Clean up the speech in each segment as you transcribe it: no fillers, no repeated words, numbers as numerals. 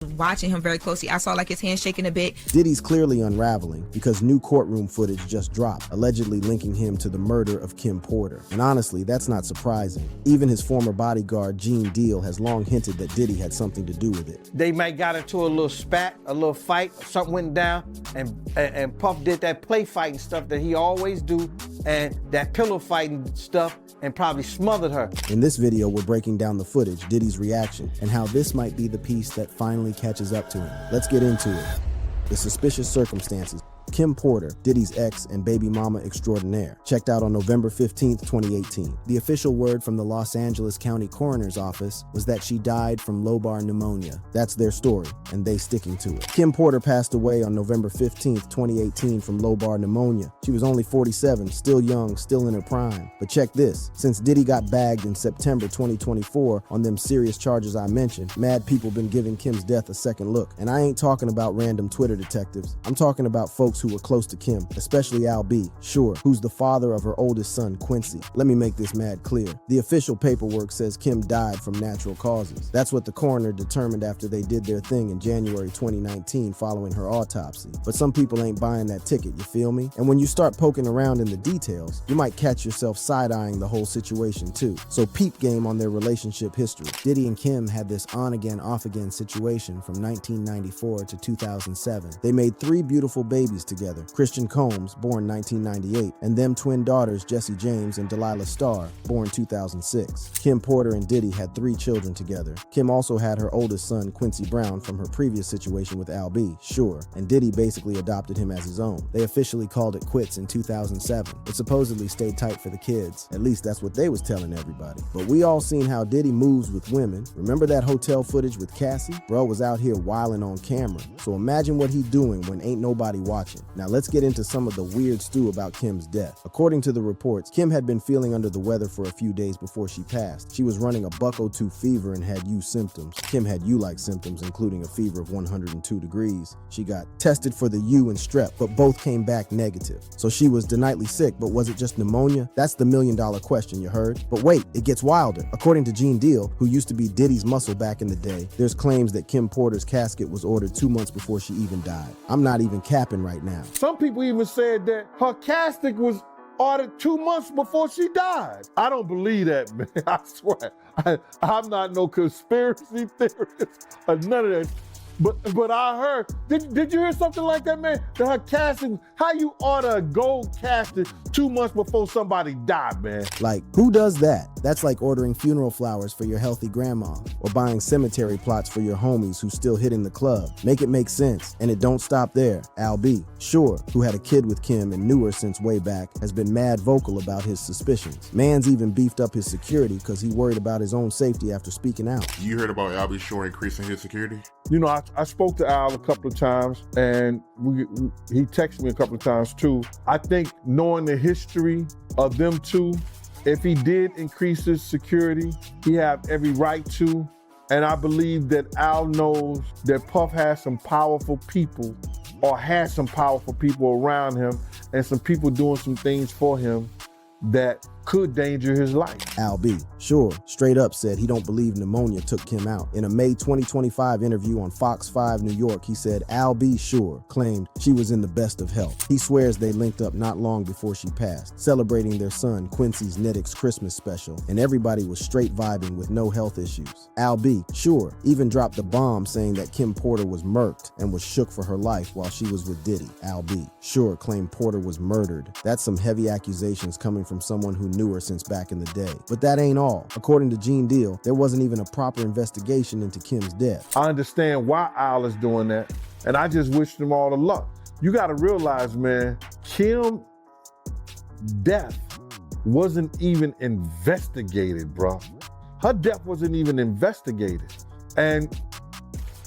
watching him very closely. I saw like his hand shaking a bit. Diddy's clearly unraveling because new courtroom footage just dropped, allegedly linking him to the murder of Kim Porter. And honestly, that's not surprising. Even his former bodyguard, Gene Deal, has long hinted that Diddy had something to do with it. They might got into a little spat, a little fight, something went down, and Puff did that play fighting stuff that he always do, and that pillow fighting stuff, and probably smothered her. In this video, we're breaking down the footage, Diddy's reaction, and how this might be the piece that finally catches up to him. Let's get into it. The suspicious circumstances. Kim Porter, Diddy's ex and baby mama extraordinaire, checked out on November 15th, 2018. The official word from the Los Angeles County Coroner's Office was that she died from lobar pneumonia. That's their story, and they sticking to it. Kim Porter passed away on November 15th, 2018 from lobar pneumonia. She was only 47, still young, still in her prime. But check this, since Diddy got bagged in September 2024 on them serious charges I mentioned, mad people been giving Kim's death a second look. And I ain't talking about random Twitter detectives. I'm talking about folks who were close to Kim, especially Al B, sure, who's the father of her oldest son, Quincy. Let me make this mad clear. The official paperwork says Kim died from natural causes. That's what the coroner determined after they did their thing in January 2019 following her autopsy. But some people ain't buying that ticket, you feel me? And when you start poking around in the details, you might catch yourself side-eyeing the whole situation too. So peep game on their relationship history. Diddy and Kim had this on-again, off-again situation from 1994 to 2007. They made 3 beautiful babies together, Christian Combs, born 1998, and them twin daughters Jesse James and Delilah Starr, born 2006. Kim Porter and Diddy had 3 children together. Kim also had her oldest son, Quincy Brown, from her previous situation with Al B, sure, and Diddy basically adopted him as his own. They officially called it quits in 2007. It supposedly stayed tight for the kids. At least that's what they was telling everybody. But we all seen how Diddy moves with women. Remember that hotel footage with Cassie? Bro was out here wilding on camera. So imagine what he doing when ain't nobody watching. Now let's get into some of the weird stew about Kim's death. According to the reports, Kim had been feeling under the weather for a few days before she passed. She was running a buck-02 fever and had U symptoms. Kim had U-like symptoms, including a fever of 102 degrees. She got tested for the U and strep, but both came back negative. So she was denightly sick, but was it just pneumonia? That's the million-dollar question, you heard? But wait, it gets wilder. According to Gene Deal, who used to be Diddy's muscle back in the day, there's claims that Kim Porter's casket was ordered 2 months before she even died. I'm not even capping right now. Some people even said that her casket was ordered 2 months before she died. I don't believe that, man. I swear. I'm not no conspiracy theorist or none of that. But I heard, did you hear something like that, man? That her casket, how you order a gold casket 2 months before somebody died, man? Like, who does that? That's like ordering funeral flowers for your healthy grandma or buying cemetery plots for your homies who's still hitting the club. Make it make sense. And it don't stop there. Al B, sure, who had a kid with Kim and knew her since way back, has been mad vocal about his suspicions. Man's even beefed up his security because he worried about his own safety after speaking out. You heard about Al B Shore increasing his security? You know, I spoke to Al a couple of times, and he texted me a couple of times too. I think knowing the history of them two, if he did increase his security, he have every right to. And I believe that Al knows that Puff has some powerful people, or has some powerful people around him, and some people doing some things for him that could danger his life. Al B, sure, straight up said he don't believe pneumonia took Kim out. In a May 2025 interview on Fox 5 New York, he said Al B, sure, claimed she was in the best of health. He swears they linked up not long before she passed, celebrating their son Quincy's Netix Christmas special, and everybody was straight vibing with no health issues. Al B, sure, even dropped a bomb saying that Kim Porter was murked and was shook for her life while she was with Diddy. Al B, sure, claimed Porter was murdered. That's some heavy accusations coming from someone who knew her since back in the day. But that ain't all. According to Gene Deal, there wasn't even a proper investigation into Kim's death. I understand why Al is doing that, and I just wish them all the luck. You gotta realize, man, Kim's death wasn't even investigated, bro. Her death wasn't even investigated. And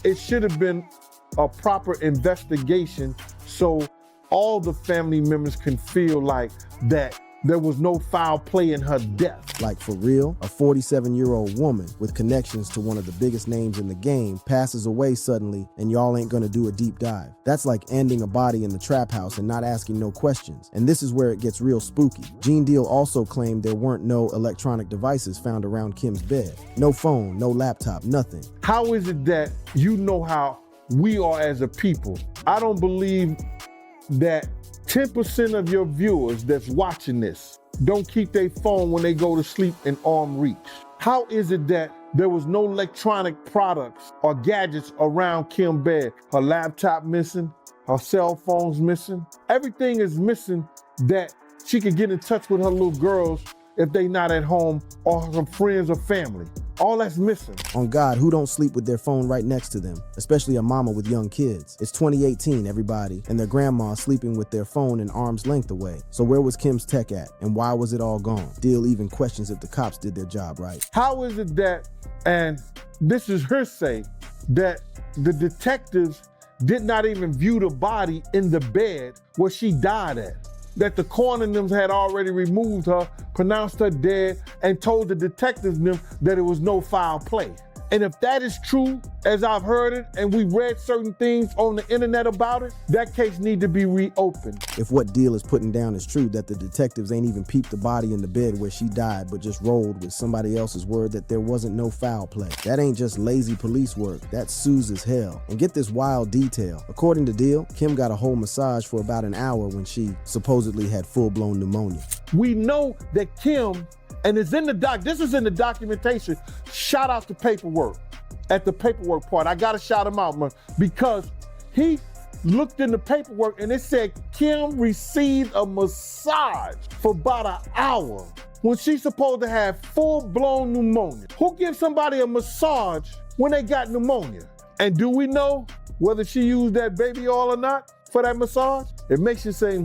it should have been a proper investigation so all the family members can feel like that there was no foul play in her death. Like for real, a 47-year-old woman with connections to one of the biggest names in the game passes away suddenly and y'all ain't gonna do a deep dive. That's like ending a body in the trap house and not asking no questions. And this is where it gets real spooky. Gene Deal also claimed there weren't no electronic devices found around Kim's bed. No phone, no laptop, nothing. How is it that you know how we are as a people? I don't believe that 10% of your viewers that's watching this don't keep their phone when they go to sleep in arm reach. How is it that there was no electronic products or gadgets around Kim's bed? Her laptop missing, her cell phone's missing. Everything is missing that she could get in touch with her little girls if they not at home or some friends or family. All that's missing. On God, who don't sleep with their phone right next to them, especially a mama with young kids? It's 2018, everybody, and their grandma sleeping with their phone an arm's length away. So where was Kim's tech at, and why was it all gone? Deal even questions if the cops did their job right. How is it that, and this is her say, that the detectives did not even view the body in the bed where she died at? That the coroner had already removed her, pronounced her dead, and told the detectives that it was no foul play. And if that is true, as I've heard it, and we read certain things on the internet about it, that case need to be reopened. If what Deal is putting down is true, that the detectives ain't even peeped the body in the bed where she died, but just rolled with somebody else's word that there wasn't no foul play. That ain't just lazy police work, that's Sue's as hell. And get this wild detail. According to Deal, Kim got a whole massage for about an hour when she supposedly had full-blown pneumonia. We know that Kim, and it's in the this is in the documentation. Shout out to Paperwork at the paperwork part. I gotta shout him out, man, because he looked in the paperwork and it said Kim received a massage for about an hour when she's supposed to have full-blown pneumonia. Who gives somebody a massage when they got pneumonia? And do we know whether she used that baby oil or not for that massage? It makes you say,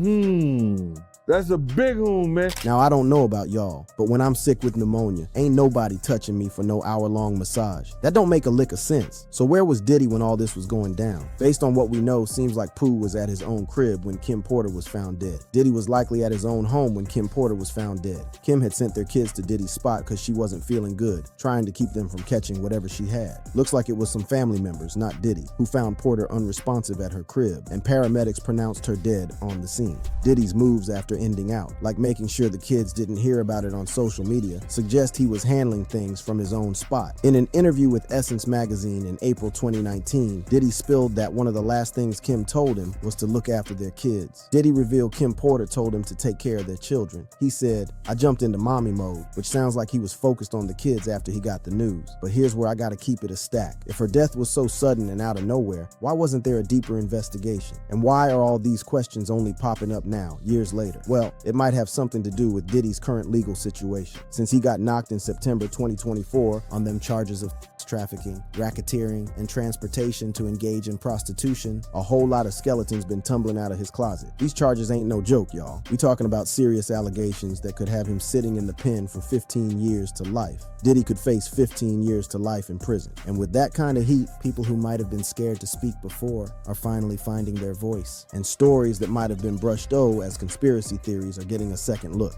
that's a big one, man. Now, I don't know about y'all, but when I'm sick with pneumonia, ain't nobody touching me for no hour-long massage. That don't make a lick of sense. So where was Diddy when all this was going down? Based on what we know, seems like Pooh was at his own crib when Kim Porter was found dead. Diddy was likely at his own home when Kim Porter was found dead. Kim had sent their kids to Diddy's spot because she wasn't feeling good, trying to keep them from catching whatever she had. Looks like it was some family members, not Diddy, who found Porter unresponsive at her crib, and paramedics pronounced her dead on the scene. Diddy's moves after ending out, like making sure the kids didn't hear about it on social media, suggest he was handling things from his own spot. In an interview with Essence magazine in April 2019, Diddy spilled that one of the last things Kim told him was to look after their kids. Diddy revealed Kim Porter told him to take care of their children. He said, "I jumped into mommy mode," which sounds like he was focused on the kids after he got the news. But here's where I gotta keep it a stack. If her death was so sudden and out of nowhere, why wasn't there a deeper investigation? And why are all these questions only popping up now, years later? Well, it might have something to do with Diddy's current legal situation, since he got knocked in September 2024 on them charges of trafficking, racketeering, and transportation to engage in prostitution. A whole lot of skeletons been tumbling out of his closet. These charges ain't no joke, y'all. We talking about serious allegations that could have him sitting in the pen for 15 years to life. Diddy could face 15 years to life in prison. And with that kind of heat, people who might have been scared to speak before are finally finding their voice. And stories that might have been brushed as conspiracy theories are getting a second look.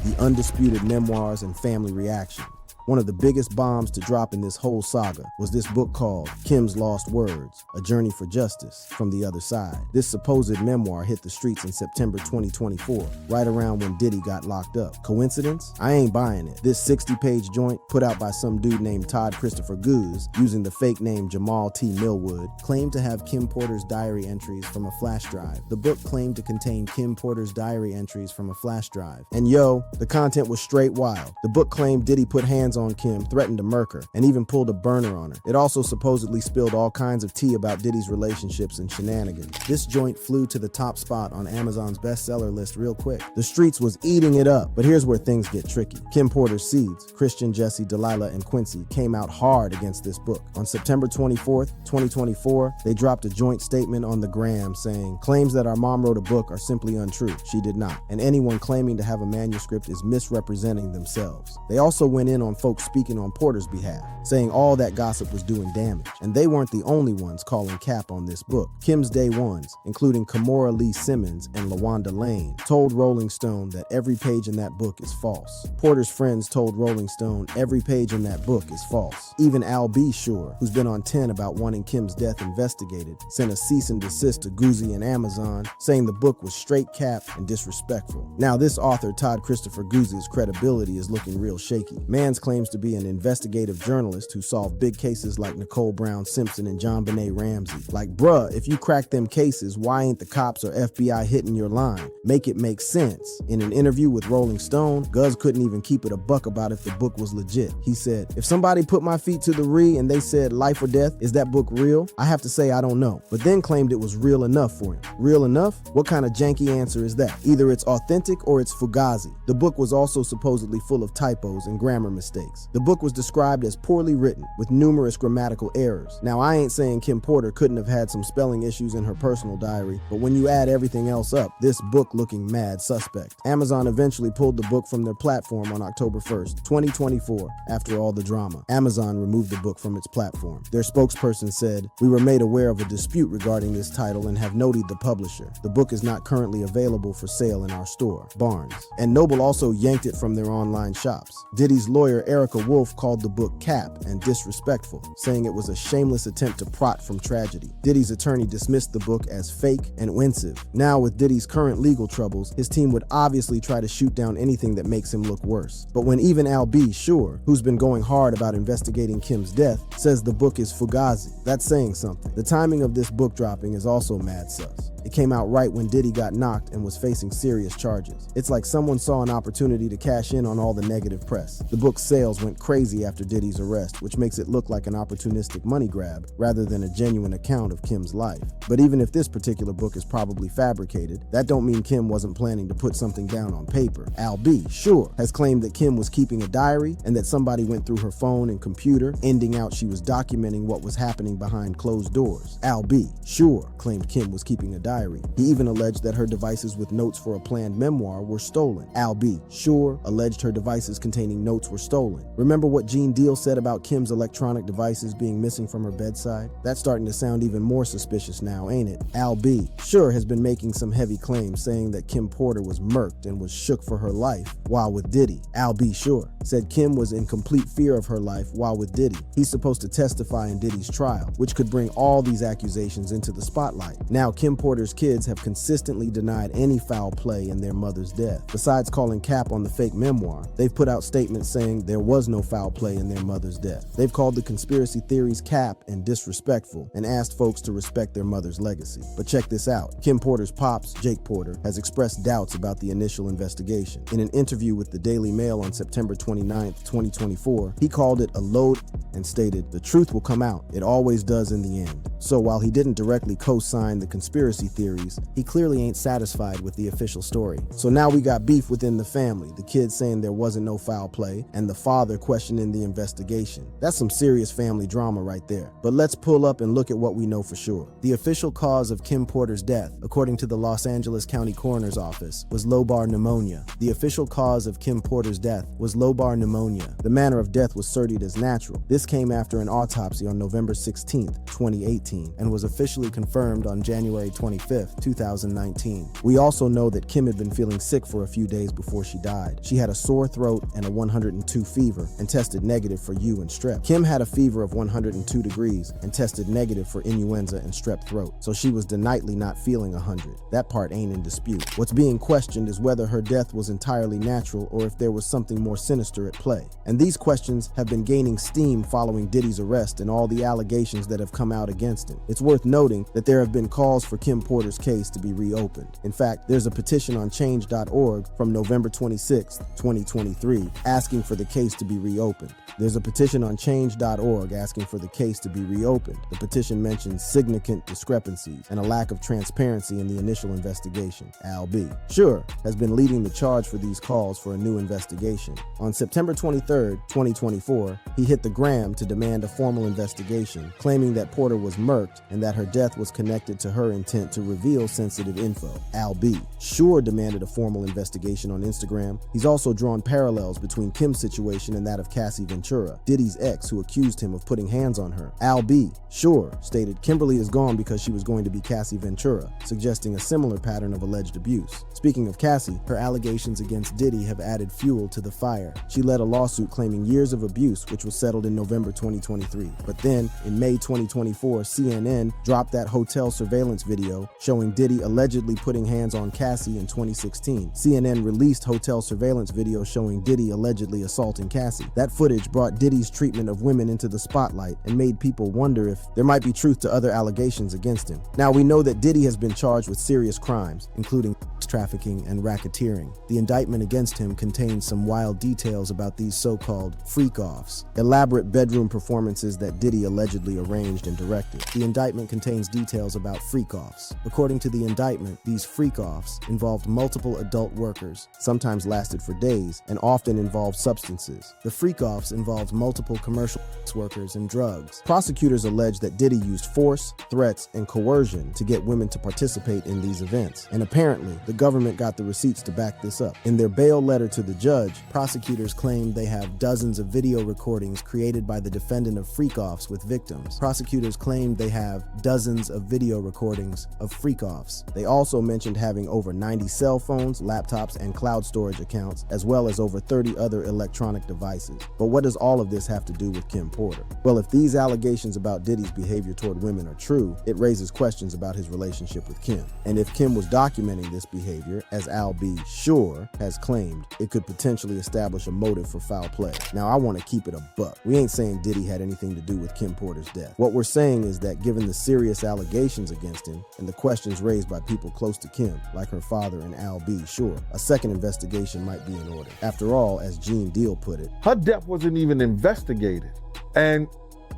The undisputed memoirs and family reaction. One of the biggest bombs to drop in this whole saga was this book called Kim's Lost Words, A Journey for Justice from the Other Side. This supposed memoir hit the streets in September 2024, right around when Diddy got locked up. Coincidence? I ain't buying it. This 60-page joint, put out by some dude named Todd Christopher Goose, using the fake name Jamal T. Millwood, claimed to have Kim Porter's diary entries from a flash drive. The book claimed to contain Kim Porter's diary entries from a flash drive. And yo, the content was straight wild. The book claimed Diddy put hands on Kim, threatened to murk her, and even pulled a burner on her. It also supposedly spilled all kinds of tea about Diddy's relationships and shenanigans. This joint flew to the top spot on Amazon's bestseller list real quick. The streets was eating it up, but here's where things get tricky. Kim Porter's seeds, Christian, Jesse, Delilah, and Quincy, came out hard against this book. On September 24th, 2024, they dropped a joint statement on the gram saying, "Claims that our mom wrote a book are simply untrue. She did not. And anyone claiming to have a manuscript is misrepresenting themselves." They also went in on folks speaking on Porter's behalf, saying all that gossip was doing damage. And they weren't the only ones calling cap on this book. Kim's day ones, including Kamora Lee Simmons and LaWanda Lane, told Rolling Stone that every page in that book is false. Porter's friends told Rolling Stone every page in that book is false. Even Al B. Sure, who's been on 10 about wanting Kim's death investigated, sent a cease and desist to Guzzi and Amazon, saying the book was straight cap and disrespectful. Now this author, Todd Christopher Guzzi's credibility is looking real shaky. Mans claims to be an investigative journalist who solved big cases like Nicole Brown Simpson and John Benet Ramsey. Like, bruh, if you crack them cases, why ain't the cops or FBI hitting your line? Make it make sense. In an interview with Rolling Stone, Guz couldn't even keep it a buck about if the book was legit. He said, if somebody put my feet to the re and they said life or death, is that book real? I have to say I don't know, but then claimed it was real enough for him. Real enough? What kind of janky answer is that? Either it's authentic or it's fugazi. The book was also supposedly full of typos and grammar mistakes. The book was described as poorly written, with numerous grammatical errors. Now, I ain't saying Kim Porter couldn't have had some spelling issues in her personal diary, but when you add everything else up, this book looking mad suspect. Amazon eventually pulled the book from their platform on October 1st, 2024, after all the drama. Amazon removed the book from its platform. Their spokesperson said, "We were made aware of a dispute regarding this title and have noted the publisher. The book is not currently available for sale in our store, Barnes." And Noble also yanked it from their online shops. Diddy's lawyer Erica Wolf called the book cap and disrespectful, saying it was a shameless attempt to prot from tragedy. Diddy's attorney dismissed the book as fake and winsome. Now, with Diddy's current legal troubles, his team would obviously try to shoot down anything that makes him look worse. But when even Al B. Sure, who's been going hard about investigating Kim's death, says the book is fugazi, that's saying something. The timing of this book dropping is also mad sus. It came out right when Diddy got knocked and was facing serious charges. It's like someone saw an opportunity to cash in on all the negative press. The book's sales went crazy after Diddy's arrest, which makes it look like an opportunistic money grab rather than a genuine account of Kim's life. But even if this particular book is probably fabricated, that don't mean Kim wasn't planning to put something down on paper. Al B. Sure has claimed that Kim was keeping a diary and that somebody went through her phone and computer, ending out she was documenting what was happening behind closed doors. Al B. Sure claimed Kim was keeping a diary. He even alleged that her devices with notes for a planned memoir were stolen. Al B. Sure alleged her devices containing notes were stolen. Remember what Gene Deal said about Kim's electronic devices being missing from her bedside? That's starting to sound even more suspicious now, ain't it? Al B. Sure has been making some heavy claims, saying that Kim Porter was murked and was shook for her life while with Diddy. Al B. Sure said Kim was in complete fear of her life while with Diddy. He's supposed to testify in Diddy's trial, which could bring all these accusations into the spotlight. Now, Kim Porter's kids have consistently denied any foul play in their mother's death. Besides calling cap on the fake memoir, they've put out statements saying there was no foul play in their mother's death. They've called the conspiracy theories cap and disrespectful and asked folks to respect their mother's legacy. But check this out. Kim Porter's pops, Jake Porter, has expressed doubts about the initial investigation. In an interview with the Daily Mail on September 29, 2024, he called it a load and stated, "The truth will come out. It always does in the end." So while he didn't directly co-sign the conspiracy theories, he clearly ain't satisfied with the official story. So now we got beef within the family, the kids saying there wasn't no foul play, and the father questioning the investigation. That's some serious family drama right there. But let's pull up and look at what we know for sure. The official cause of Kim Porter's death, according to the Los Angeles County Coroner's Office, was lobar pneumonia. The official cause of Kim Porter's death was lobar pneumonia. The manner of death was certified as natural. This came after an autopsy on November 16, 2018, and was officially confirmed on January 25, 2019. We also know that Kim had been feeling sick for a few days before she died. She had a sore throat and a 102 fever and tested negative for U and strep. Kim had a fever of 102 degrees and tested negative for influenza and strep throat, so she was nightly not feeling 100. That part ain't in dispute. What's being questioned is whether her death was entirely natural or if there was something more sinister at play. And these questions have been gaining steam following Diddy's arrest and all the allegations that have come out against him. It's worth noting that there have been calls for Kim Porter's case to be reopened. In fact, there's a petition on change.org from November 26, 2023, asking for the case to be reopened. There's a petition on change.org asking for the case to be reopened. The petition mentions significant discrepancies and a lack of transparency in the initial investigation. Al B. Sure has been leading the charge for these calls for a new investigation. On September 23, 2024, he hit the gram to demand a formal investigation, claiming that Porter was murked and that her death was connected to her intent to to reveal sensitive info. Al B. Sure demanded a formal investigation on Instagram. He's also drawn parallels between Kim's situation and that of Cassie Ventura, Diddy's ex who accused him of putting hands on her. Al B. Sure stated Kimberly is gone because she was going to be Cassie Ventura, suggesting a similar pattern of alleged abuse. Speaking of Cassie, her allegations against Diddy have added fuel to the fire. She led a lawsuit claiming years of abuse, which was settled in November 2023. But then, in May 2024, CNN dropped that hotel surveillance video showing Diddy allegedly putting hands on Cassie in 2016. CNN released hotel surveillance video showing Diddy allegedly assaulting Cassie. That footage brought Diddy's treatment of women into the spotlight and made people wonder if there might be truth to other allegations against him. Now, we know that Diddy has been charged with serious crimes, including trafficking and racketeering. The indictment against him contains some wild details about these so-called freak-offs, elaborate bedroom performances that Diddy allegedly arranged and directed. The indictment contains details about freak-offs. According to the indictment, these freak-offs involved multiple adult workers, sometimes lasted for days, and often involved substances. The freak-offs involved multiple commercial workers and drugs. Prosecutors allege that Diddy used force, threats, and coercion to get women to participate in these events. And apparently, the government got the receipts to back this up. In their bail letter to the judge, prosecutors claimed they have dozens of video recordings created by the defendant of freak-offs with victims. Prosecutors claimed they have dozens of video recordings of freak-offs. They also mentioned having over 90 cell phones, laptops, and cloud storage accounts, as well as over 30 other electronic devices. But what does all of this have to do with Kim Porter? Well, if these allegations about Diddy's behavior toward women are true, it raises questions about his relationship with Kim. And if Kim was documenting this behavior, as Al B. Sure has claimed, it could potentially establish a motive for foul play. Now, I want to keep it a buck. We ain't saying Diddy had anything to do with Kim Porter's death. What we're saying is that given the serious allegations against him and the questions raised by people close to Kim, like her father and Al B. Sure, a second investigation might be in order. After all, as Gene Deal put it, her death wasn't even investigated. And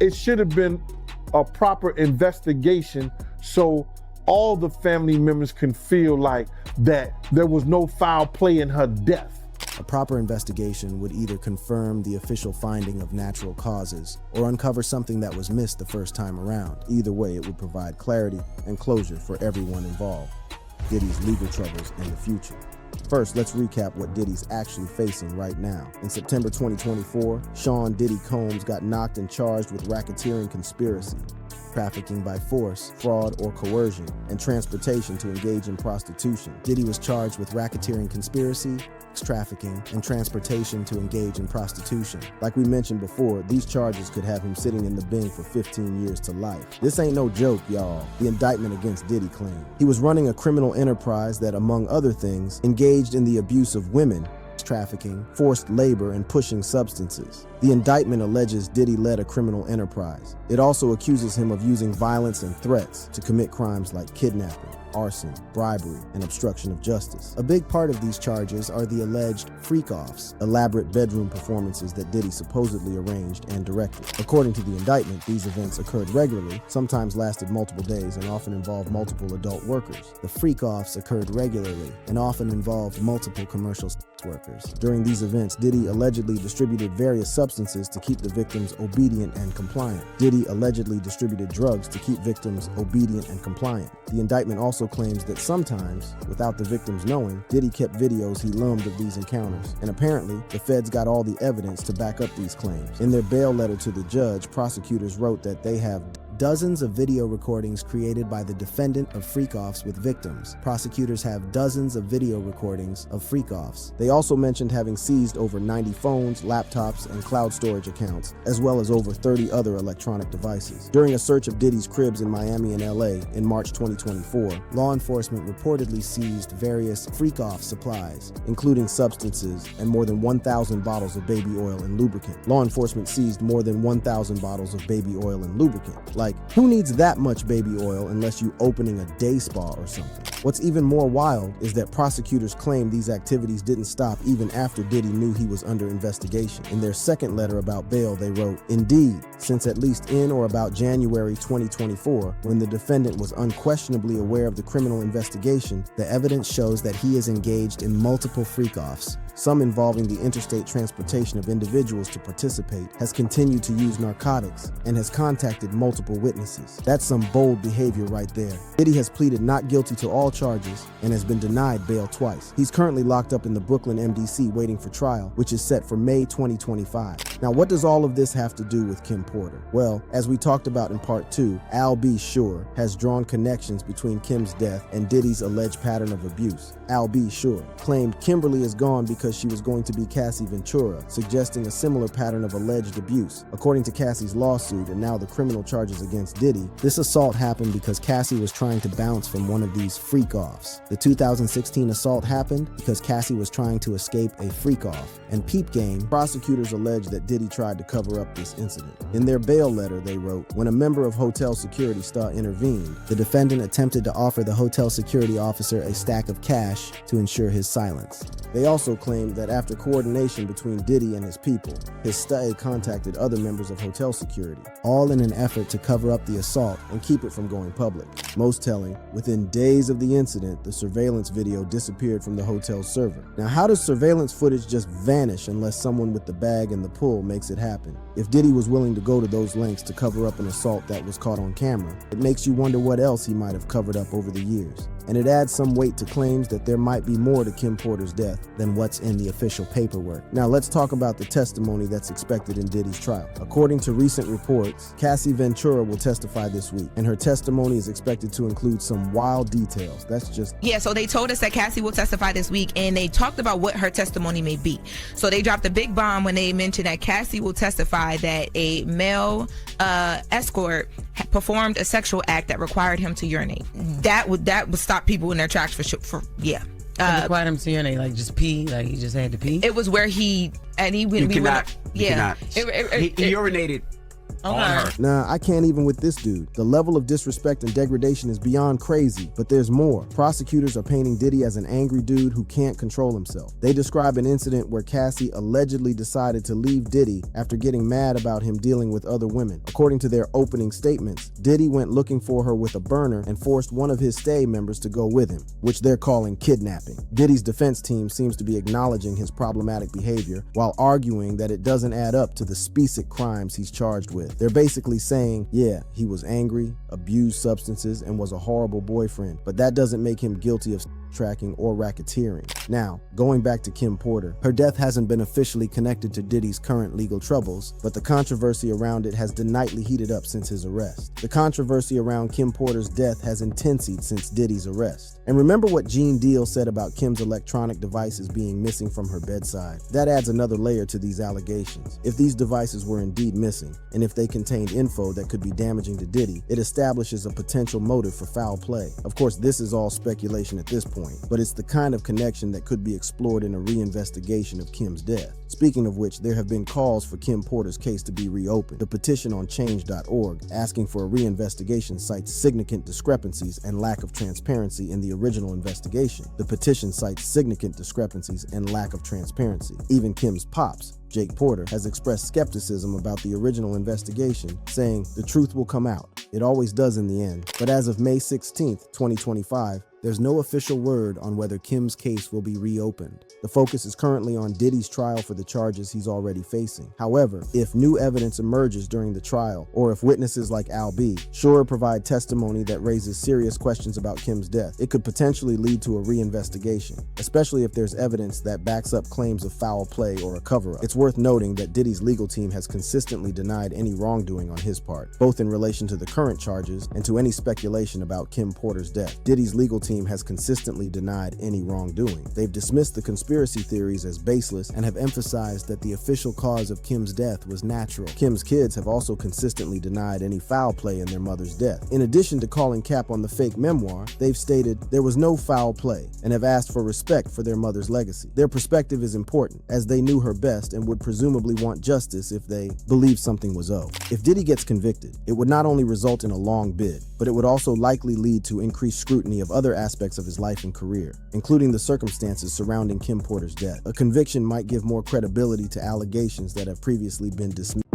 it should have been a proper investigation so all the family members can feel like that there was no foul play in her death. A proper investigation would either confirm the official finding of natural causes or uncover something that was missed the first time around. Either way, it would provide clarity and closure for everyone involved. Diddy's legal troubles in the future. First, let's recap what Diddy's actually facing right now. In September 2024, Sean Diddy Combs got knocked and charged with racketeering conspiracy, trafficking by force, fraud, or coercion, and transportation to engage in prostitution. Diddy was charged with racketeering conspiracy, trafficking, and transportation to engage in prostitution. Like we mentioned before, these charges could have him sitting in the bin for 15 years to life. This ain't no joke, y'all. The indictment against Diddy claimed he was running a criminal enterprise that, among other things, engaged in the abuse of women, trafficking, forced labor, and pushing substances. The indictment alleges Diddy led a criminal enterprise. It also accuses him of using violence and threats to commit crimes like kidnapping, arson, bribery, and obstruction of justice. A big part of these charges are the alleged freak-offs, elaborate bedroom performances that Diddy supposedly arranged and directed. According to the indictment, these events occurred regularly, sometimes lasted multiple days, and often involved multiple adult workers. The freak-offs occurred regularly and often involved multiple commercial workers. During these events, Diddy allegedly distributed various substances to keep the victims obedient and compliant. Diddy allegedly distributed drugs to keep victims obedient and compliant. The indictment also claims that sometimes, without the victims knowing, Diddy kept videos he filmed of these encounters. And apparently, the feds got all the evidence to back up these claims. In their bail letter to the judge, prosecutors wrote that they have dozens of video recordings created by the defendant of freak-offs with victims. Prosecutors have dozens of video recordings of freak-offs. They also mentioned having seized over 90 phones, laptops, and cloud storage accounts, as well as over 30 other electronic devices. During a search of Diddy's cribs in Miami and LA in March 2024, law enforcement reportedly seized various freak-off supplies, including substances and more than 1,000 bottles of baby oil and lubricant. Law enforcement seized more than 1,000 bottles of baby oil and lubricant. Who needs that much baby oil unless you opening a day spa or something? What's even more wild is that prosecutors claim these activities didn't stop even after Diddy knew he was under investigation. In their second letter about bail, they wrote, "Indeed, since at least in or about January 2024, when the defendant was unquestionably aware of the criminal investigation, the evidence shows that he is engaged in multiple freak-offs, some involving the interstate transportation of individuals to participate, has continued to use narcotics, and has contacted multiple witnesses. That's some bold behavior right there. Diddy has pleaded not guilty to all charges and has been denied bail twice. He's currently locked up in the Brooklyn MDC waiting for trial, which is set for May 2025. Now, what does all of this have to do with Kim Porter? Well, as we talked about in part 2, Al B. Sure has drawn connections between Kim's death and Diddy's alleged pattern of abuse. Al B. Sure claimed Kimberly is gone because she was going to be Cassie Ventura, suggesting a similar pattern of alleged abuse. According to Cassie's lawsuit and now the criminal charges against Diddy, this assault happened because Cassie was trying to bounce from one of these freak-offs. The 2016 assault happened because Cassie was trying to escape a freak-off. And peep game, prosecutors allege that Diddy tried to cover up this incident. In their bail letter, they wrote, when a member of hotel security staff intervened, the defendant attempted to offer the hotel security officer a stack of cash to ensure his silence. They also claimed that after coordination between Diddy and his people, his stay contacted other members of hotel security, all in an effort to cover up the assault and keep it from going public. Most telling, within days of the incident, the surveillance video disappeared from the hotel's server. Now, how does surveillance footage just vanish unless someone with the bag and the pull makes it happen? If Diddy was willing to go to those lengths to cover up an assault that was caught on camera, it makes you wonder what else he might have covered up over the years. And it adds some weight to claims that there might be more to Kim Porter's death than what's in the official paperwork. Now let's talk about the testimony that's expected in Diddy's trial. According to recent reports, Cassie Ventura will testify this week, and her testimony is expected to include some wild details. Yeah, so they told us that Cassie will testify this week, and they talked about what her testimony may be. So they dropped a big bomb when they mentioned that Cassie will testify that a male escort performed a sexual act that required him to urinate. That would stop people in their tracks for yeah. Required him to urinate, like just pee, like he just had to pee. It was where he went. You cannot. He urinated on her. Nah, I can't even with this dude. The level of disrespect and degradation is beyond crazy, but there's more. Prosecutors are painting Diddy as an angry dude who can't control himself. They describe an incident where Cassie allegedly decided to leave Diddy after getting mad about him dealing with other women. According to their opening statements, Diddy went looking for her with a burner and forced one of his stay members to go with him, which they're calling kidnapping. Diddy's defense team seems to be acknowledging his problematic behavior while arguing that it doesn't add up to the specific crimes he's charged with. They're basically saying, yeah, he was angry, abused substances, and was a horrible boyfriend, but that doesn't make him guilty of tracking or racketeering. Now, going back to Kim Porter, her death hasn't been officially connected to Diddy's current legal troubles, but the controversy around it has nightly heated up since his arrest. The controversy around Kim Porter's death has intensified since Diddy's arrest. And remember what Gene Deal said about Kim's electronic devices being missing from her bedside? That adds another layer to these allegations. If these devices were indeed missing, and if they contained info that could be damaging to Diddy, it establishes a potential motive for foul play. Of course, this is all speculation at this point, but it's the kind of connection that could be explored in a reinvestigation of Kim's death. Speaking of which, there have been calls for Kim Porter's case to be reopened. The petition on change.org asking for a reinvestigation cites significant discrepancies and lack of transparency in the original investigation. The petition cites significant discrepancies and lack of transparency. Even Kim's pops, Jake Porter, has expressed skepticism about the original investigation, saying the truth will come out. It always does in the end. But as of May 16th, 2025, there's no official word on whether Kim's case will be reopened. The focus is currently on Diddy's trial for the charges he's already facing. However, if new evidence emerges during the trial, or if witnesses like Al B. Sure provide testimony that raises serious questions about Kim's death, it could potentially lead to a reinvestigation, especially if there's evidence that backs up claims of foul play or a cover-up. It's worth noting that Diddy's legal team has consistently denied any wrongdoing on his part, both in relation to the current charges and to any speculation about Kim Porter's death. Diddy's legal team has consistently denied any wrongdoing. They've dismissed the conspiracy theories as baseless and have emphasized that the official cause of Kim's death was natural. Kim's kids have also consistently denied any foul play in their mother's death. In addition to calling cap on the fake memoir, they've stated there was no foul play and have asked for respect for their mother's legacy. Their perspective is important, as they knew her best and would presumably want justice if they believed something was owed. If Diddy gets convicted, it would not only result in a long bid, but it would also likely lead to increased scrutiny of other aspects of his life and career, including the circumstances surrounding Kim Porter's death. A conviction might give more credibility to allegations that have previously been dismissed.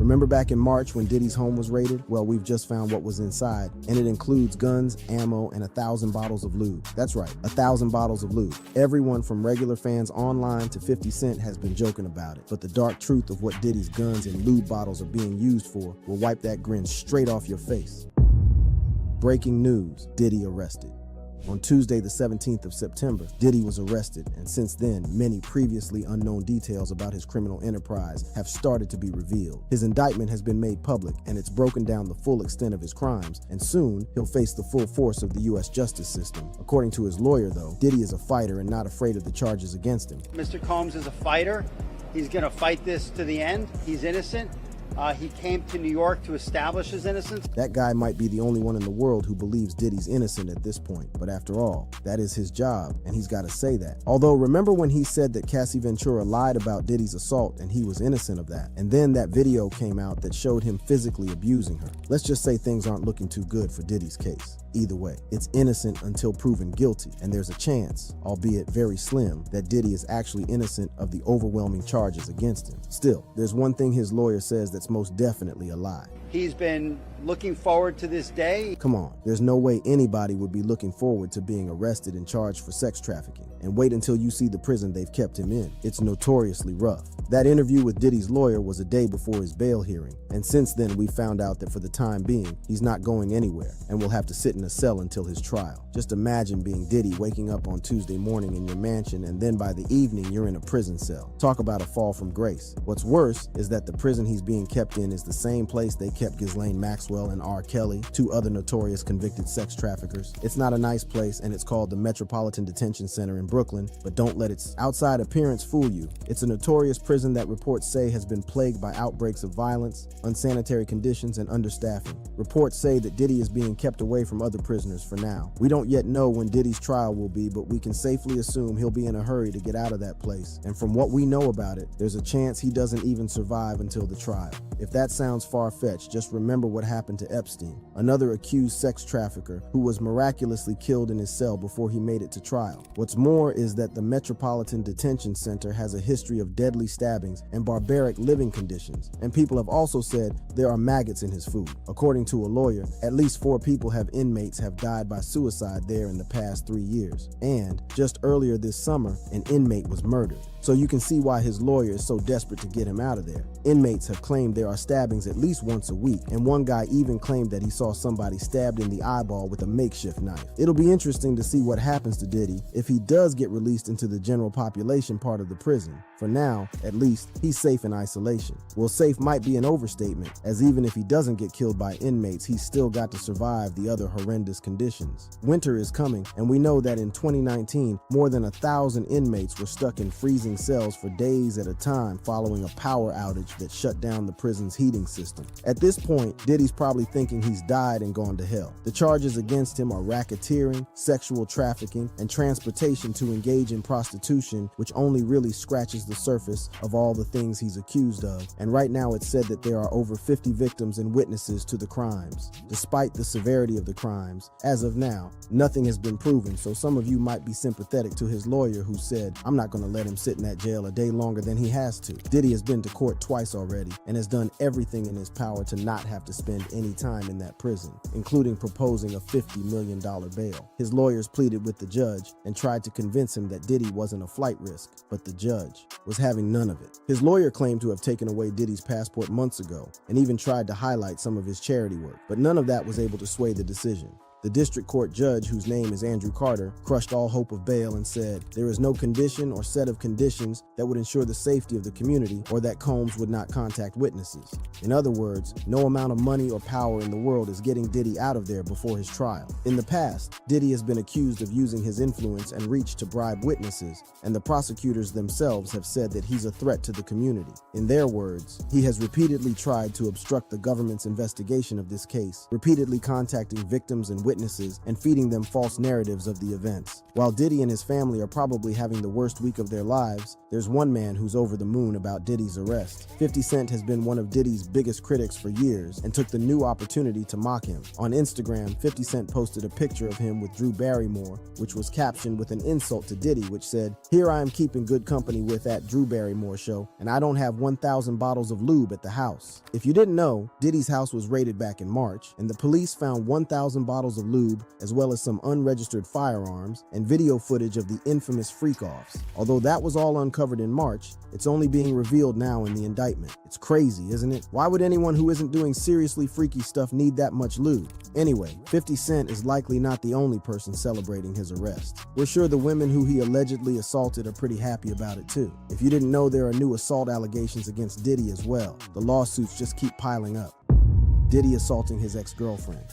Remember back in March when Diddy's home was raided? Well, we've just found what was inside, and it includes guns, ammo, and 1,000 bottles of lube. That's right, 1,000 bottles of lube. Everyone from regular fans online to 50 Cent has been joking about it, but the dark truth of what Diddy's guns and lube bottles are being used for will wipe that grin straight off your face. Breaking news, Diddy arrested. On Tuesday, the 17th of September, Diddy was arrested, and since then, many previously unknown details about his criminal enterprise have started to be revealed. His indictment has been made public, and it's broken down the full extent of his crimes, and soon, he'll face the full force of the U.S. justice system. According to his lawyer, though, Diddy is a fighter and not afraid of the charges against him. Mr. Combs is a fighter. He's going to fight this to the end. He's innocent. He came to New York to establish his innocence. That guy might be the only one in the world who believes Diddy's innocent at this point, but after all, that is his job, and he's got to say that. Although, remember when he said that Cassie Ventura lied about Diddy's assault and he was innocent of that? And then that video came out that showed him physically abusing her. Let's just say things aren't looking too good for Diddy's case. Either way, it's innocent until proven guilty, and there's a chance, albeit very slim, that Diddy is actually innocent of the overwhelming charges against him. Still, there's one thing his lawyer says that's most definitely a lie. He's been looking forward to this day. Come on, there's no way anybody would be looking forward to being arrested and charged for sex trafficking. And wait until you see the prison they've kept him in. It's notoriously rough. That interview with Diddy's lawyer was a day before his bail hearing, and since then we found out that for the time being, he's not going anywhere and will have to sit in a cell until his trial. Just imagine being Diddy waking up on Tuesday morning in your mansion and then by the evening you're in a prison cell. Talk about a fall from grace. What's worse is that the prison he's being kept in is the same place they kept Ghislaine Maxwell and R. Kelly, two other notorious convicted sex traffickers. It's not a nice place, and it's called the Metropolitan Detention Center in Brooklyn, but don't let its outside appearance fool you. It's a notorious prison that reports say has been plagued by outbreaks of violence, unsanitary conditions, and understaffing. Reports say that Diddy is being kept away from other prisoners for now. We don't yet know when Diddy's trial will be, but we can safely assume he'll be in a hurry to get out of that place. And from what we know about it, there's a chance he doesn't even survive until the trial. If that sounds far-fetched, just remember what happened to Epstein, another accused sex trafficker who was miraculously killed in his cell before he made it to trial. What's more is that the Metropolitan Detention Center has a history of deadly stabbings and barbaric living conditions, and people have also said there are maggots in his food. According to a lawyer, at least 4 inmates have died by suicide there in the past 3 years, and just earlier this summer, an inmate was murdered. So you can see why his lawyer is so desperate to get him out of there. Inmates have claimed there are stabbings at least once a week, and one guy even claimed that he saw somebody stabbed in the eyeball with a makeshift knife. It'll be interesting to see what happens to Diddy if he does get released into the general population part of the prison. For now, at least, he's safe in isolation. Well, safe might be an overstatement, as even if he doesn't get killed by inmates, he's still got to survive the other horrendous conditions. Winter is coming, and we know that in 2019, more than 1,000 inmates were stuck in freezing cells for days at a time following a power outage that shut down the prison's heating system. At this point, Diddy's probably thinking he's died and gone to hell. The charges against him are racketeering, sexual trafficking, and transportation to engage in prostitution, which only really scratches the surface of all the things he's accused of. And right now it's said that there are over 50 victims and witnesses to the crimes. Despite the severity of the crimes, as of now, nothing has been proven, so some of you might be sympathetic to his lawyer who said, "I'm not going to let him sit in that jail a day longer than he has to." Diddy has been to court twice already and has done everything in his power to not have to spend any time in that prison, including proposing a $50 million bail. His lawyers pleaded with the judge and tried to convince him that Diddy wasn't a flight risk, but the judge was having none of it. His lawyer claimed to have taken away Diddy's passport months ago and even tried to highlight some of his charity work, but none of that was able to sway the decision. The district court judge, whose name is Andrew Carter, crushed all hope of bail and said, "There is no condition or set of conditions that would ensure the safety of the community or that Combs would not contact witnesses." In other words, no amount of money or power in the world is getting Diddy out of there before his trial. In the past, Diddy has been accused of using his influence and reach to bribe witnesses, and the prosecutors themselves have said that he's a threat to the community. In their words, he has repeatedly tried to obstruct the government's investigation of this case, repeatedly contacting victims and witnesses and feeding them false narratives of the events. While Diddy and his family are probably having the worst week of their lives, there's one man who's over the moon about Diddy's arrest. 50 Cent has been one of Diddy's biggest critics for years and took the new opportunity to mock him. On Instagram, 50 Cent posted a picture of him with Drew Barrymore, which was captioned with an insult to Diddy, which said, "Here I am keeping good company with that Drew Barrymore show, and I don't have 1,000 bottles of lube at the house." If you didn't know, Diddy's house was raided back in March, and the police found 1,000 bottles of lube, as well as some unregistered firearms and video footage of the infamous freak-offs. Although that was all uncovered in March, it's only being revealed now in the indictment. It's crazy, isn't it? Why would anyone who isn't doing seriously freaky stuff need that much lube? Anyway, 50 Cent is likely not the only person celebrating his arrest. We're sure the women who he allegedly assaulted are pretty happy about it too. If you didn't know, there are new assault allegations against Diddy as well. The lawsuits just keep piling up. Diddy assaulting his ex-girlfriend.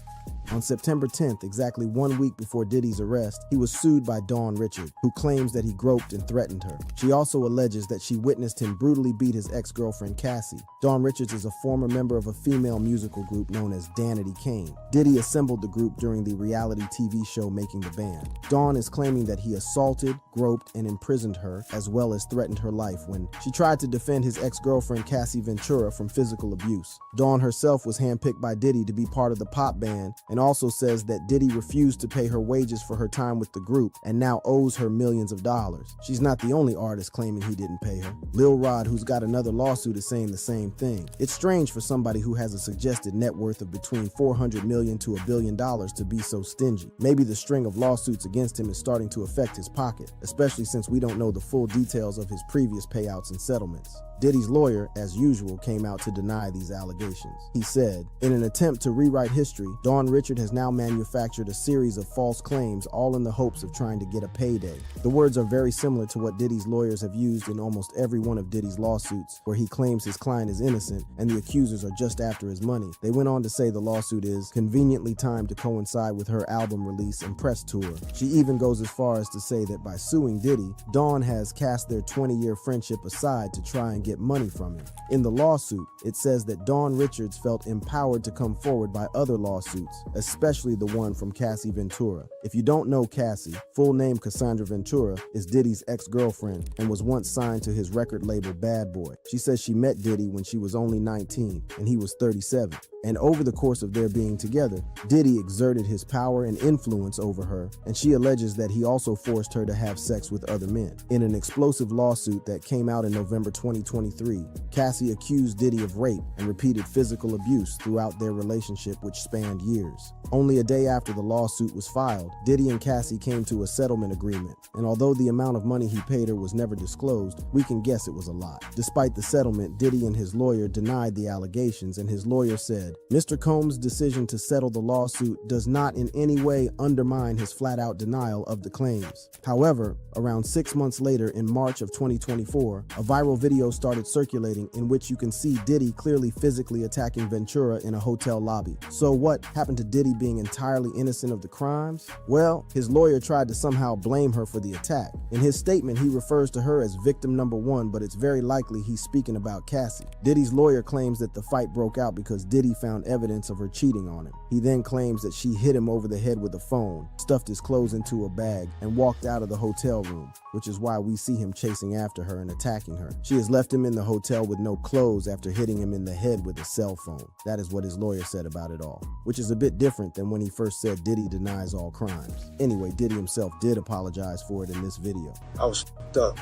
On September 10th, exactly 1 week before Diddy's arrest, he was sued by Dawn Richard, who claims that he groped and threatened her. She also alleges that she witnessed him brutally beat his ex-girlfriend Cassie. Dawn Richards is a former member of a female musical group known as Danity Kane. Diddy assembled the group during the reality TV show Making the Band. Dawn is claiming that he assaulted, groped, and imprisoned her, as well as threatened her life when she tried to defend his ex-girlfriend Cassie Ventura from physical abuse. Dawn herself was handpicked by Diddy to be part of the pop band, and also says that Diddy refused to pay her wages for her time with the group and now owes her millions of dollars. She's not the only artist claiming he didn't pay her. Lil Rod, who's got another lawsuit, is saying the same thing. It's strange for somebody who has a suggested net worth of between $400 million to $1 billion to be so stingy. Maybe the string of lawsuits against him is starting to affect his pocket, especially since we don't know the full details of his previous payouts and settlements. Diddy's lawyer, as usual, came out to deny these allegations. He said, "In an attempt to rewrite history, Dawn Richard has now manufactured a series of false claims, all in the hopes of trying to get a payday." The words are very similar to what Diddy's lawyers have used in almost every one of Diddy's lawsuits, where he claims his client is innocent and the accusers are just after his money. They went on to say the lawsuit is conveniently timed to coincide with her album release and press tour. She even goes as far as to say that by suing Diddy, Dawn has cast their 20-year friendship aside to try and get money from him. In the lawsuit, it says that Dawn Richards felt empowered to come forward by other lawsuits, especially the one from Cassie Ventura. If you don't know Cassie, full name Cassandra Ventura, is Diddy's ex-girlfriend and was once signed to his record label Bad Boy. She says she met Diddy when she was only 19 and he was 37. And over the course of their being together, Diddy exerted his power and influence over her, and she alleges that he also forced her to have sex with other men. In an explosive lawsuit that came out in November 2023, Cassie accused Diddy of rape and repeated physical abuse throughout their relationship, which spanned years. Only a day after the lawsuit was filed, Diddy and Cassie came to a settlement agreement, and although the amount of money he paid her was never disclosed, we can guess it was a lot. Despite the settlement, Diddy and his lawyer denied the allegations, and his lawyer said, "Mr. Combs' decision to settle the lawsuit does not in any way undermine his flat-out denial of the claims." However, around 6 months later, in March of 2024, a viral video started circulating in which you can see Diddy clearly physically attacking Ventura in a hotel lobby. So what happened to Diddy being entirely innocent of the crimes? Well, his lawyer tried to somehow blame her for the attack. In his statement, he refers to her as victim number 1, but it's very likely he's speaking about Cassie. Diddy's lawyer claims that the fight broke out because Diddy found evidence of her cheating on him. He then claims that she hit him over the head with a phone, stuffed his clothes into a bag, and walked out of the hotel room, which is why we see him chasing after her and attacking her. She has left him in the hotel with no clothes after hitting him in the head with a cell phone. That is what his lawyer said about it all, which is a bit different than when he first said Diddy denies all crimes. Anyway, Diddy himself did apologize for it in this video. I was up.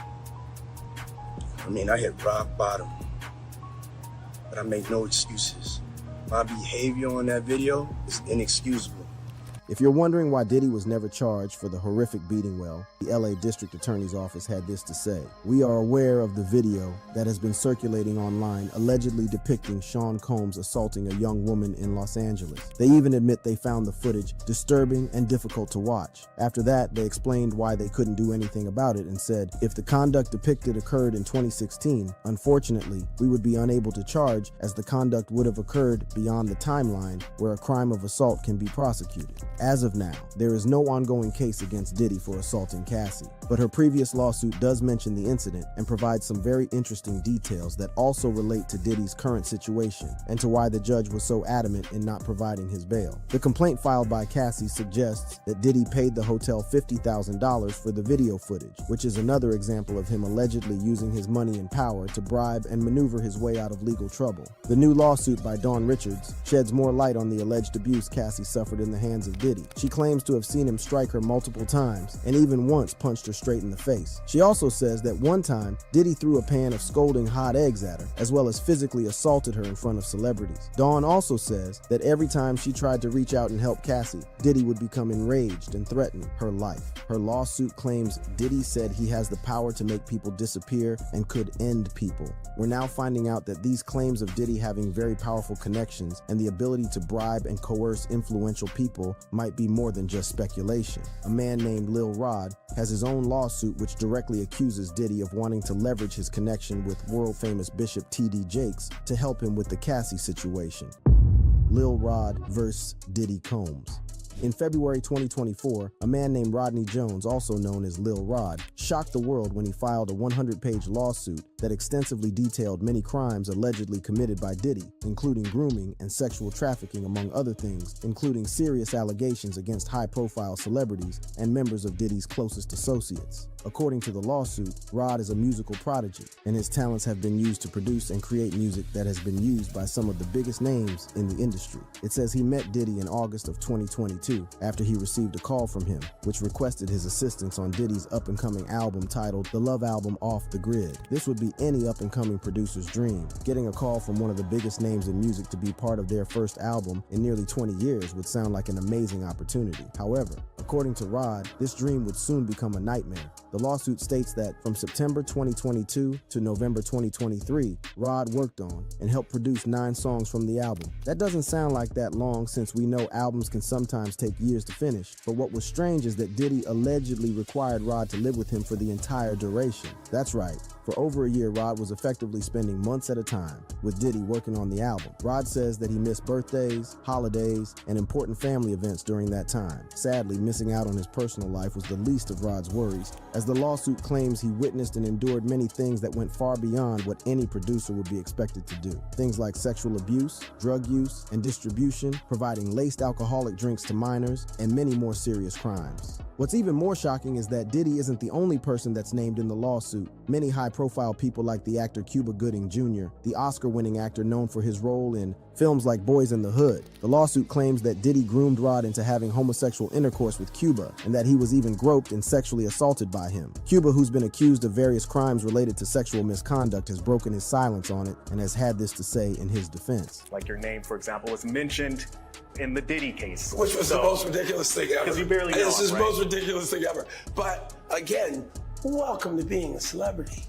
I hit rock bottom, but I make no excuses. My behavior on that video is inexcusable. If you're wondering why Diddy was never charged for the horrific beating, well, the LA District Attorney's Office had this to say. "We are aware of the video that has been circulating online allegedly depicting Sean Combs assaulting a young woman in Los Angeles. They even admit they found the footage disturbing and difficult to watch." After that, they explained why they couldn't do anything about it and said, "If the conduct depicted occurred in 2016, unfortunately, we would be unable to charge as the conduct would have occurred beyond the timeline where a crime of assault can be prosecuted." As of now, there is no ongoing case against Diddy for assaulting Cassie, but her previous lawsuit does mention the incident and provides some very interesting details that also relate to Diddy's current situation and to why the judge was so adamant in not providing his bail. The complaint filed by Cassie suggests that Diddy paid the hotel $50,000 for the video footage, which is another example of him allegedly using his money and power to bribe and maneuver his way out of legal trouble. The new lawsuit by Dawn Richards sheds more light on the alleged abuse Cassie suffered in the hands of Diddy. She claims to have seen him strike her multiple times and even once punched her straight in the face. She also says that one time, Diddy threw a pan of scalding hot eggs at her, as well as physically assaulted her in front of celebrities. Dawn also says that every time she tried to reach out and help Cassie, Diddy would become enraged and threaten her life. Her lawsuit claims Diddy said he has the power to make people disappear and could end people. We're now finding out that these claims of Diddy having very powerful connections and the ability to bribe and coerce influential people might be more than just speculation. A man named Lil Rod has his own lawsuit which directly accuses Diddy of wanting to leverage his connection with world-famous Bishop T.D. Jakes to help him with the Cassie situation. Lil Rod vs. Diddy Combs. In February 2024, a man named Rodney Jones, also known as Lil Rod, shocked the world when he filed a 100-page lawsuit that extensively detailed many crimes allegedly committed by Diddy, including grooming and sexual trafficking, among other things, including serious allegations against high-profile celebrities and members of Diddy's closest associates. According to the lawsuit, Rod is a musical prodigy, and his talents have been used to produce and create music that has been used by some of the biggest names in the industry. It says he met Diddy in August of 2022 after he received a call from him, which requested his assistance on Diddy's up-and-coming album titled The Love Album Off the Grid. This would be any up-and-coming producer's dream. Getting a call from one of the biggest names in music to be part of their first album in nearly 20 years would sound like an amazing opportunity. However, according to Rod, this dream would soon become a nightmare. The lawsuit states that from September 2022 to November 2023, Rod worked on and helped produce 9 songs from the album. That doesn't sound like that long, since we know albums can sometimes take years to finish, but what was strange is that Diddy allegedly required Rod to live with him for the entire duration. That's right. For over a year, Rod was effectively spending months at a time with Diddy working on the album. Rod says that he missed birthdays, holidays, and important family events during that time. Sadly, missing out on his personal life was the least of Rod's worries, as the lawsuit claims he witnessed and endured many things that went far beyond what any producer would be expected to do. Things like sexual abuse, drug use and distribution, providing laced alcoholic drinks to minors, and many more serious crimes. What's even more shocking is that Diddy isn't the only person that's named in the lawsuit. Many high-profile people like the actor Cuba Gooding Jr., the Oscar-winning actor known for his role in films like Boys in the Hood. The lawsuit claims that Diddy groomed Rod into having homosexual intercourse with Cuba, and that he was even groped and sexually assaulted by him. Cuba, who's been accused of various crimes related to sexual misconduct, has broken his silence on it and has had this to say in his defense. Like your name, for example, was mentioned in the Diddy case. Which was the most ridiculous thing ever. Because you barely know This is him, the right? most ridiculous thing ever. But again, welcome to being a celebrity.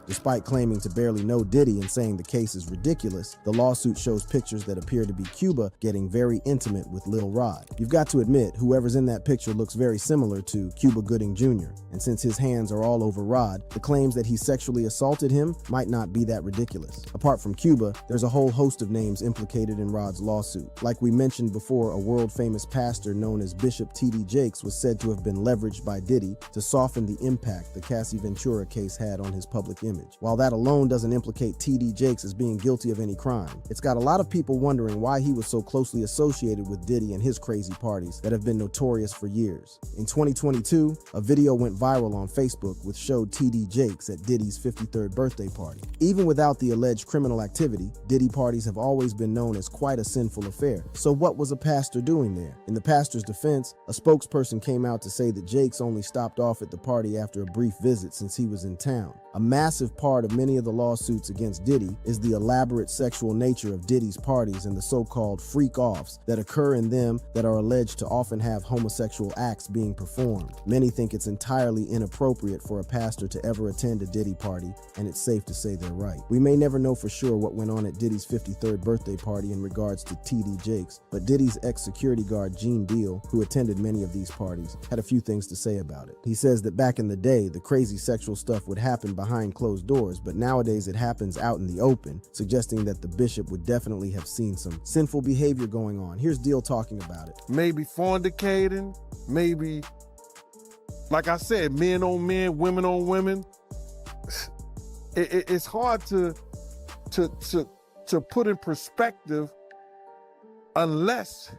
Despite claiming to barely know Diddy and saying the case is ridiculous, the lawsuit shows pictures that appear to be Cuba getting very intimate with Lil Rod. You've got to admit, whoever's in that picture looks very similar to Cuba Gooding Jr., and since his hands are all over Rod, the claims that he sexually assaulted him might not be that ridiculous. Apart from Cuba, there's a whole host of names implicated in Rod's lawsuit. Like we mentioned before, a world-famous pastor known as Bishop T.D. Jakes was said to have been leveraged by Diddy to soften the impact the Cassie Ventura case had on his public image. While that alone doesn't implicate T.D. Jakes as being guilty of any crime, it's got a lot of people wondering why he was so closely associated with Diddy and his crazy parties that have been notorious for years. In 2022, a video went viral on Facebook which showed T.D. Jakes at Diddy's 53rd birthday party. Even without the alleged criminal activity, Diddy parties have always been known as quite a sinful affair. So what was a pastor doing there? In the pastor's defense, a spokesperson came out to say that Jakes only stopped off at the party after a brief visit since he was in town. A massive part of many of the lawsuits against Diddy is the elaborate sexual nature of Diddy's parties and the so-called freak-offs that occur in them that are alleged to often have homosexual acts being performed. Many think it's entirely inappropriate for a pastor to ever attend a Diddy party, and it's safe to say they're right. We may never know for sure what went on at Diddy's 53rd birthday party in regards to T.D. Jakes, but Diddy's ex-security guard Gene Deal, who attended many of these parties, had a few things to say about it. He says that back in the day, the crazy sexual stuff would happen by behind closed doors, but nowadays it happens out in the open, suggesting that the bishop would definitely have seen some sinful behavior going on. Here's Deal talking about it. Maybe fornicating, maybe, like I said, men on men, women on women. It's hard to put in perspective unless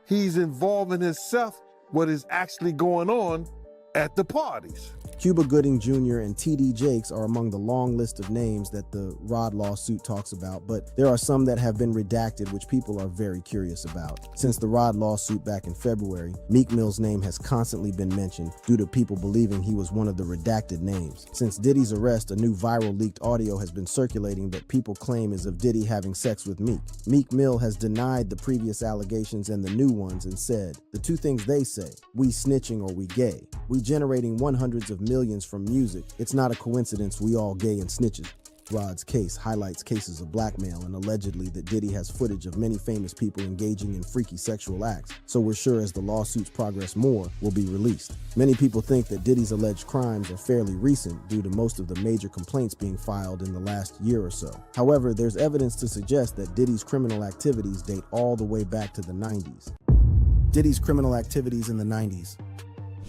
he's involving himself what is actually going on at the parties. Cuba Gooding Jr. and T.D. Jakes are among the long list of names that the Rod lawsuit talks about, but there are some that have been redacted, which people are very curious about. Since the Rod lawsuit back in February, Meek Mill's name has constantly been mentioned due to people believing he was one of the redacted names. Since Diddy's arrest, a new viral leaked audio has been circulating that people claim is of Diddy having sex with Meek. Meek Mill has denied the previous allegations and the new ones and said, the two things they say, we snitching or we gay. We generating hundreds of millions from music. It's not a coincidence we all gay and snitches. Rod's case highlights cases of blackmail and allegedly that Diddy has footage of many famous people engaging in freaky sexual acts, so we're sure as the lawsuits progress more will be released. Many people think that Diddy's alleged crimes are fairly recent due to most of the major complaints being filed in the last year or so. However, there's evidence to suggest that Diddy's criminal activities date all the way back to the 90s. Diddy's criminal activities in the 90s.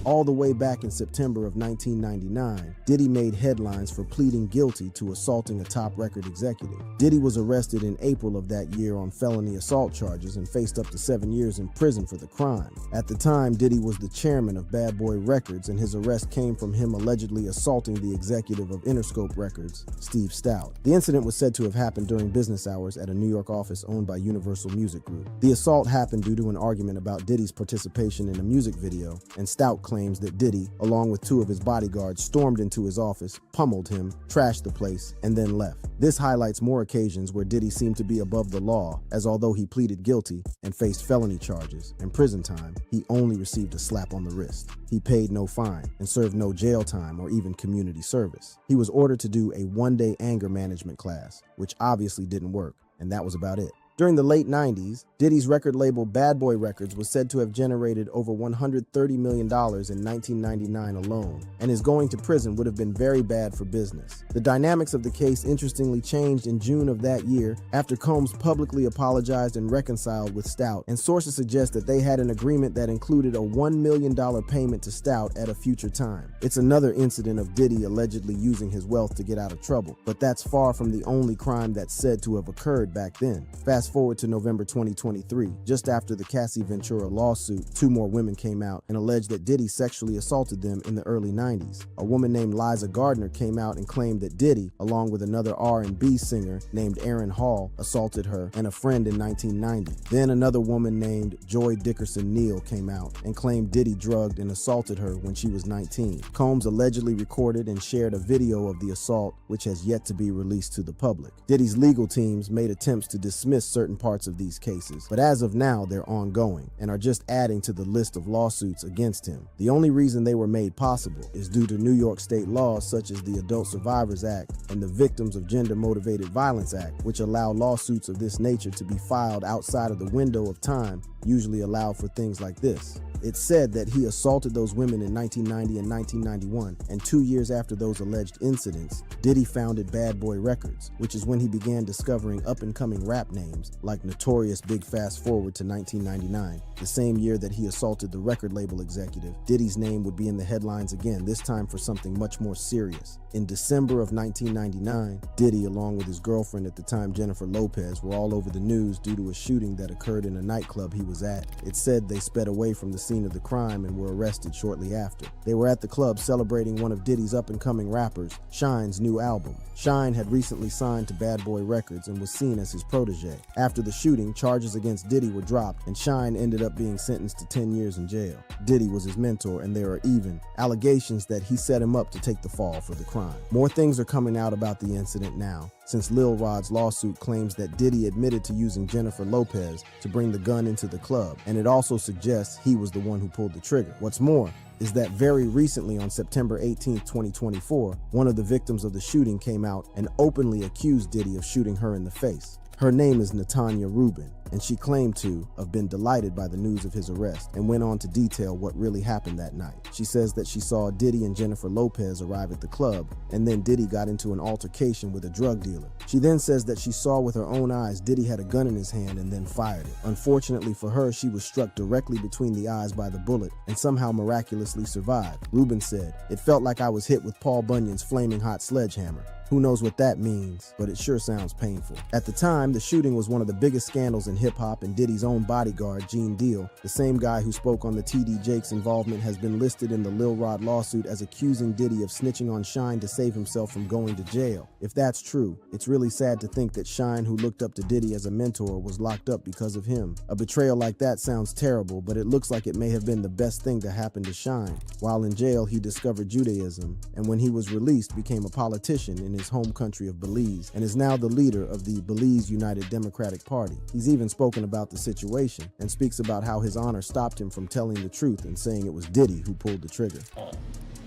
All the way back in September of 1999, Diddy made headlines for pleading guilty to assaulting a top record executive. Diddy was arrested in April of that year on felony assault charges and faced up to 7 years in prison for the crime. At the time, Diddy was the chairman of Bad Boy Records, and his arrest came from him allegedly assaulting the executive of Interscope Records, Steve Stout. The incident was said to have happened during business hours at a New York office owned by Universal Music Group. The assault happened due to an argument about Diddy's participation in a music video, and Stout claims that Diddy, along with 2 of his bodyguards, stormed into his office, pummeled him, trashed the place, and then left. This highlights more occasions where Diddy seemed to be above the law, as although he pleaded guilty and faced felony charges and prison time, he only received a slap on the wrist. He paid no fine and served no jail time or even community service. He was ordered to do a 1-day anger management class, which obviously didn't work, and that was about it. During the late 90s, Diddy's record label Bad Boy Records was said to have generated over $130 million in 1999 alone, and his going to prison would have been very bad for business. The dynamics of the case interestingly changed in June of that year after Combs publicly apologized and reconciled with Stout, and sources suggest that they had an agreement that included a $1 million payment to Stout at a future time. It's another incident of Diddy allegedly using his wealth to get out of trouble, but that's far from the only crime that's said to have occurred back then. Fast forward to November 2023, just after the Cassie Ventura lawsuit, 2 more women came out and alleged that Diddy sexually assaulted them in the early 90s. A woman named Liza Gardner came out and claimed that Diddy, along with another R&B singer named Aaron Hall, assaulted her and a friend in 1990. Then another woman named Joy Dickerson Neal came out and claimed Diddy drugged and assaulted her when she was 19. Combs allegedly recorded and shared a video of the assault, which has yet to be released to the public. Diddy's legal teams made attempts to dismiss certain parts of these cases, but as of now they're ongoing and are just adding to the list of lawsuits against him. The only reason they were made possible is due to New York state laws such as the Adult Survivors Act and the Victims of Gender Motivated Violence Act, which allow lawsuits of this nature to be filed outside of the window of time usually allowed for things like this. It's said that he assaulted those women in 1990 and 1991, and 2 years after those alleged incidents, Diddy founded Bad Boy Records, which is when he began discovering up-and-coming rap names like Notorious Big Fast Forward to 1999. The same year that he assaulted the record label executive, Diddy's name would be in the headlines again, this time for something much more serious. In December of 1999, Diddy, along with his girlfriend at the time, Jennifer Lopez, were all over the news due to a shooting that occurred in a nightclub he was at. It's said they sped away from the scene of the crime and were arrested shortly after. They were at the club celebrating one of Diddy's up-and-coming rappers, Shine's new album. Shine had recently signed to Bad Boy Records and was seen as his protege. After the shooting, charges against Diddy were dropped and Shine ended up being sentenced to 10 years in jail. Diddy was his mentor, and there are even allegations that he set him up to take the fall for the crime. More things are coming out about the incident now, since Lil Rod's lawsuit claims that Diddy admitted to using Jennifer Lopez to bring the gun into the club, and it also suggests he was the one who pulled the trigger. What's more is that very recently, on September 18, 2024, one of the victims of the shooting came out and openly accused Diddy of shooting her in the face. Her name is Natanya Rubin, and she claimed to have been delighted by the news of his arrest and went on to detail what really happened that night. She says that she saw Diddy and Jennifer Lopez arrive at the club, and then Diddy got into an altercation with a drug dealer. She then says that she saw with her own eyes Diddy had a gun in his hand and then fired it. Unfortunately for her, she was struck directly between the eyes by the bullet and somehow miraculously survived. Rubin said, "It felt like I was hit with Paul Bunyan's flaming hot sledgehammer. Who knows what that means, but it sure sounds painful." At the time, the shooting was one of the biggest scandals in hip-hop, and Diddy's own bodyguard, Gene Deal, the same guy who spoke on the TD Jakes involvement, has been listed in the Lil Rod lawsuit as accusing Diddy of snitching on Shine to save himself from going to jail. If that's true, it's really sad to think that Shine, who looked up to Diddy as a mentor, was locked up because of him. A betrayal like that sounds terrible, but it looks like it may have been the best thing to happen to Shine. While in jail, he discovered Judaism, and when he was released, became a politician in his home country of Belize, and is now the leader of the Belize United Democratic Party. He's even spoken about the situation and speaks about how his honor stopped him from telling the truth and saying it was Diddy who pulled the trigger.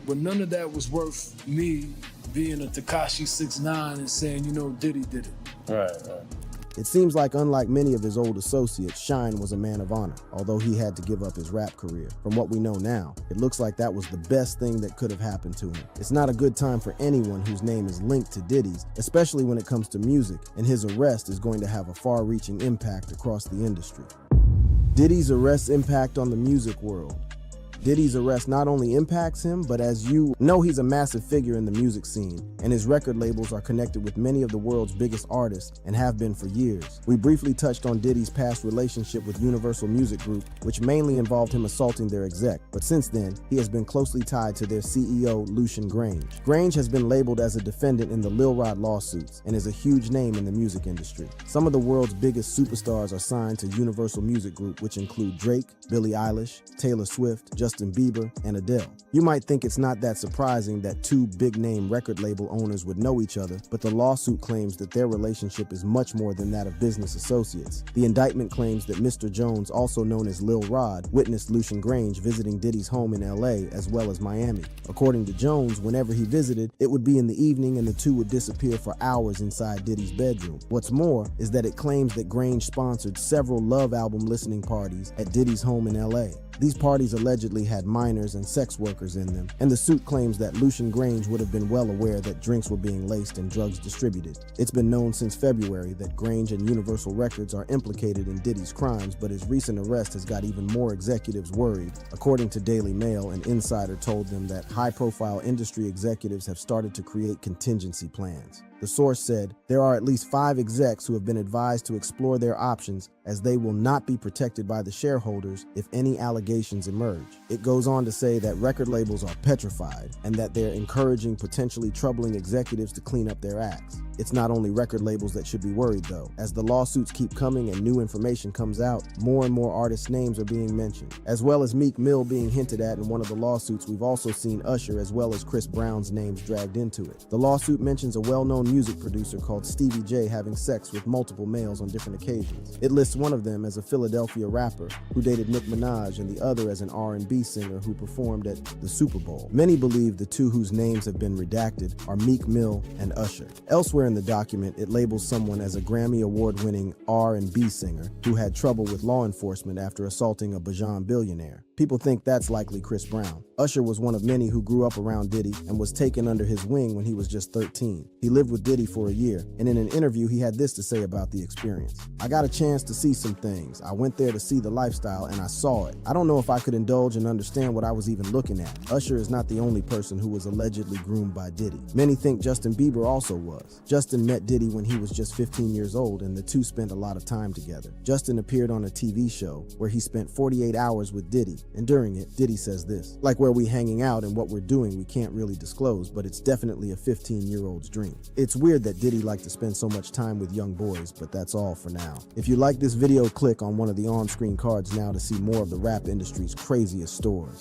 But none of that was worth me being a Tekashi 6ix9ine and saying, you know, Diddy did it. Right. It seems like, unlike many of his old associates, Shine was a man of honor, although he had to give up his rap career. From what we know now, it looks like that was the best thing that could have happened to him. It's not a good time for anyone whose name is linked to Diddy's, especially when it comes to music, and his arrest is going to have a far-reaching impact across the industry. Diddy's arrest's impact on the music world. Diddy's arrest not only impacts him, but as you know, he's a massive figure in the music scene, and his record labels are connected with many of the world's biggest artists and have been for years. We briefly touched on Diddy's past relationship with Universal Music Group, which mainly involved him assaulting their exec, but since then, he has been closely tied to their CEO, Lucian Grange. Grange has been labeled as a defendant in the Lil Rod lawsuits and is a huge name in the music industry. Some of the world's biggest superstars are signed to Universal Music Group, which include Drake, Billie Eilish, Taylor Swift, Justin Bieber, and Adele. You might think it's not that surprising that two big-name record label owners would know each other, but the lawsuit claims that their relationship is much more than that of business associates. The indictment claims that Mr. Jones, also known as Lil Rod, witnessed Lucian Grange visiting Diddy's home in LA as well as Miami. According to Jones, whenever he visited, it would be in the evening and the two would disappear for hours inside Diddy's bedroom. What's more is that it claims that Grange sponsored several Love album listening parties at Diddy's home in LA. These parties allegedly had minors and sex workers in them, and the suit claims that Lucian Grange would have been well aware that drinks were being laced and drugs distributed. It's been known since February that Grange and Universal Records are implicated in Diddy's crimes, but his recent arrest has got even more executives worried. According to Daily Mail, an insider told them that high-profile industry executives have started to create contingency plans. The source said, "There are at least 5 execs who have been advised to explore their options, as they will not be protected by the shareholders if any allegations emerge." It goes on to say that record labels are petrified and that they're encouraging potentially troubling executives to clean up their acts. It's not only record labels that should be worried, though. As the lawsuits keep coming and new information comes out, more and more artists' names are being mentioned. As well as Meek Mill being hinted at in one of the lawsuits, we've also seen Usher as well as Chris Brown's names dragged into it. The lawsuit mentions a well-known music producer called Stevie J having sex with multiple males on different occasions. It lists one of them as a Philadelphia rapper who dated Nicki Minaj and the other as an R&B singer who performed at the Super Bowl. Many believe the two whose names have been redacted are Meek Mill and Usher. Elsewhere in the document, it labels someone as a Grammy Award-winning R&B singer who had trouble with law enforcement after assaulting a Bajan billionaire. People think that's likely Chris Brown. Usher was one of many who grew up around Diddy and was taken under his wing when he was just 13. He lived with Diddy for a year, and in an interview he had this to say about the experience. "I got a chance to see some things. I went there to see the lifestyle and I saw it. I don't know if I could indulge and understand what I was even looking at." Usher is not the only person who was allegedly groomed by Diddy. Many think Justin Bieber also was. Justin met Diddy when he was just 15 years old, and the two spent a lot of time together. Justin appeared on a TV show where he spent 48 hours with Diddy, and during it, Diddy says this, "Like where we hanging out and what we're doing we can't really disclose, but it's definitely a 15-year-old's dream." It's weird that Diddy liked to spend so much time with young boys, but that's all for now. If you like this video, click on one of the on-screen cards now to see more of the rap industry's craziest stories.